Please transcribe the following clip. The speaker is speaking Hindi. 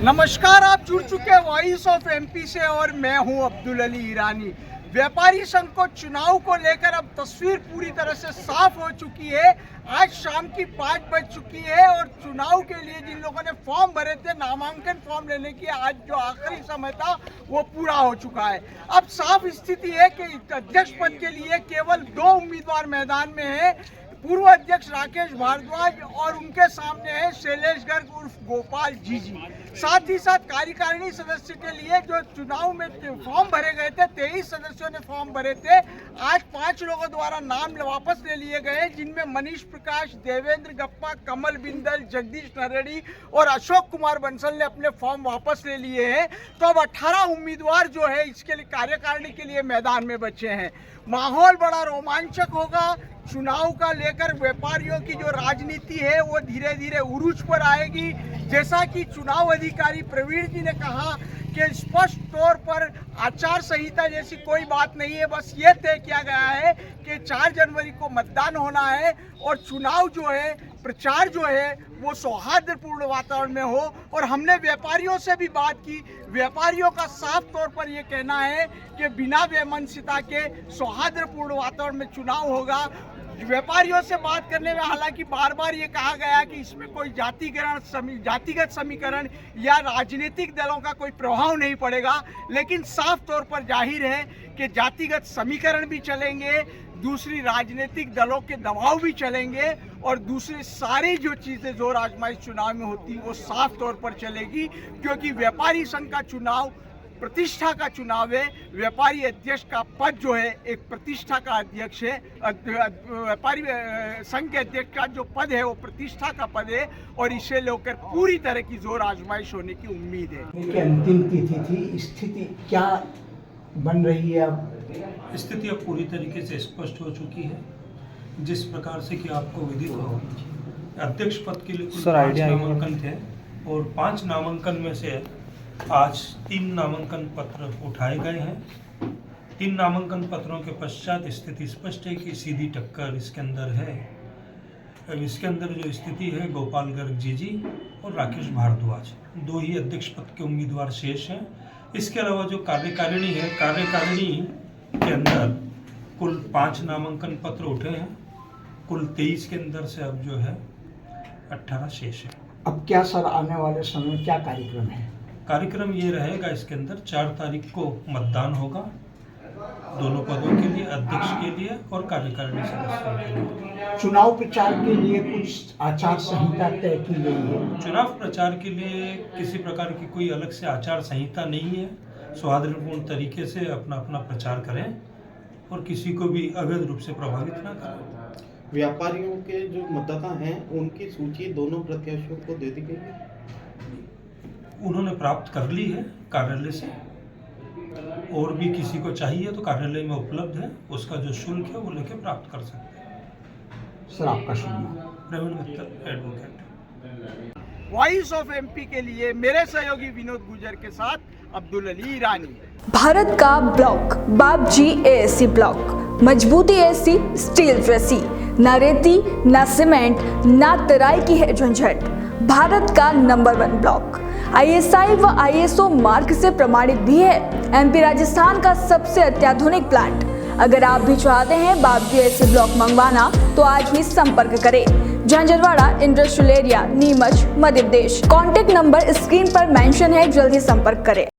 नमस्कार, आप जुड़ चुके वॉइस ऑफ एमपी से और मैं हूं अब्दुल अली ईरानी। व्यापारी संघ को चुनाव को लेकर अब तस्वीर पूरी तरह से साफ हो चुकी है। आज शाम की 5 बज चुकी है और चुनाव के लिए जिन लोगों ने फॉर्म भरे थे, नामांकन फॉर्म लेने की आज जो आखिरी समय था वो पूरा हो चुका है। अब साफ स्थिति है कि अध्यक्ष पद के लिए केवल 2 उम्मीदवार मैदान में हैं। पूर्व अध्यक्ष राकेश भारद्वाज और उनके सामने है शैलेश गर्ग उर्फ गोपाल जीजी। साथ ही साथ कार्यकारिणी सदस्य के लिए जो चुनाव में फॉर्म भरे गए थे, 23 सदस्यों ने फॉर्म भरे थे। आज 5 लोगों द्वारा नाम वापस ले लिए गए, जिनमें मनीष प्रकाश, देवेंद्र गप्पा, कमल बिंदल, जगदीश नरेडी और अशोक कुमार बंसल ने अपने फॉर्म वापस ले लिए हैं। तो अब 18 उम्मीदवार जो है इसके लिए कार्यकारिणी के लिए मैदान में बचे हैं। माहौल बड़ा रोमांचक होगा। चुनाव का लेकर व्यापारियों की जो राजनीति है वो धीरे धीरे उरूज पर आएगी। जैसा कि चुनाव अधिकारी प्रवीण जी ने कहा कि स्पष्ट तौर पर आचार संहिता जैसी कोई बात नहीं है, बस ये तय किया गया है कि 4 जनवरी को मतदान होना है और चुनाव जो है, प्रचार जो है वो सौहार्दपूर्ण वातावरण में हो। और हमने व्यापारियों से भी बात की। व्यापारियों का साफ तौर पर ये कहना है कि बिना वैमनस्यता के सौहार्दपूर्ण वातावरण में चुनाव होगा। व्यापारियों से बात करने में हालांकि बार बार ये कहा गया कि इसमें कोई जातिगत समीकरण या राजनीतिक दलों का कोई प्रभाव नहीं पड़ेगा, लेकिन साफ तौर पर जाहिर है कि जातिगत समीकरण भी चलेंगे, दूसरी राजनीतिक दलों के दबाव भी चलेंगे और दूसरी सारी जो चीज़ें जोर आजमाइश चुनाव में होती वो साफ तौर पर चलेगी। क्योंकि व्यापारी संघ का चुनाव प्रतिष्ठा का चुनाव है। व्यापारी अध्यक्ष का पद जो है एक प्रतिष्ठा का अध्यक्ष है। व्यापारी संघ के अध्यक्ष का जो पद है वो प्रतिष्ठा का पद है और इसे लेकर पूरी तरह की जोर आजमाइश होने की उम्मीद है। अंतिम तिथि थी, स्थिति क्या बन रही है? अब स्थिति अब पूरी तरीके से स्पष्ट हो चुकी है। जिस प्रकार से कि आपको विदित हो, अध्यक्ष पद के लिए कुल 5 नामांकन थे और 5 नामांकन में से आज 3 नामांकन पत्र उठाए गए हैं। 3 नामांकन पत्रों के पश्चात स्थिति स्पष्ट है कि सीधी टक्कर इसके अंदर है। अब इसके अंदर जो स्थिति है, गोपाल गर्ग जीजी और राकेश भारद्वाज 2 ही अध्यक्ष पद के उम्मीदवार शेष हैं। इसके अलावा जो कार्यकारिणी है, कार्यकारिणी के अंदर कुल 5 नामांकन पत्र उठे हैं। कुल 23 के अंदर से अब जो है 18 शेष है। अब क्या सर, आने वाले समय में क्या कार्यक्रम है? कार्यक्रम ये रहेगा, इसके अंदर 4 तारीख को मतदान होगा दोनों पदों के लिए, अध्यक्ष के लिए और कार्यकारिणी सदस्यों के लिए। चुनाव प्रचार के लिए कुछ आचार संहिता तय की गई है? चुनाव प्रचार के लिए किसी प्रकार की कोई अलग से आचार संहिता नहीं है। सौहार्दपूर्ण तरीके से अपना अपना प्रचार करें और किसी को भी अवैध रूप से प्रभावित ना करें। व्यापारियों के जो मतदाता हैं उनकी सूची दोनों प्रत्याशियों को दे दी गई है। उन्होंने प्राप्त कर ली है कार्यालय से, और भी किसी को चाहिए तो कार्यालय में उपलब्ध है। उसका जो शुल्क है वो लेके प्राप्त कर सकते हैं। सर, आपका शुभ नाम? Praveen Mittal, advocate. Voice of MP के लिए मेरे सहयोगी विनोद गुजर के साथ अब्दुल अली ईरानी। भारत का ब्लॉक बाबजी एएससी ब्लॉक, मजबूती ऐसी स्टील जैसी, न रेती न सीमेंट न तराई की है झंझट। भारत का नंबर 1 ब्लॉक ISI व ISO मार्क से प्रमाणित भी है। MP राजस्थान का सबसे अत्याधुनिक प्लांट। अगर आप भी चाहते हैं बाबजी एएससी ब्लॉक मंगवाना तो आज ही संपर्क करें। Jhanjharwada industrial area, Neemuch, Madhya Pradesh. Contact number screen पर मेंशन है, जल्दी संपर्क करें।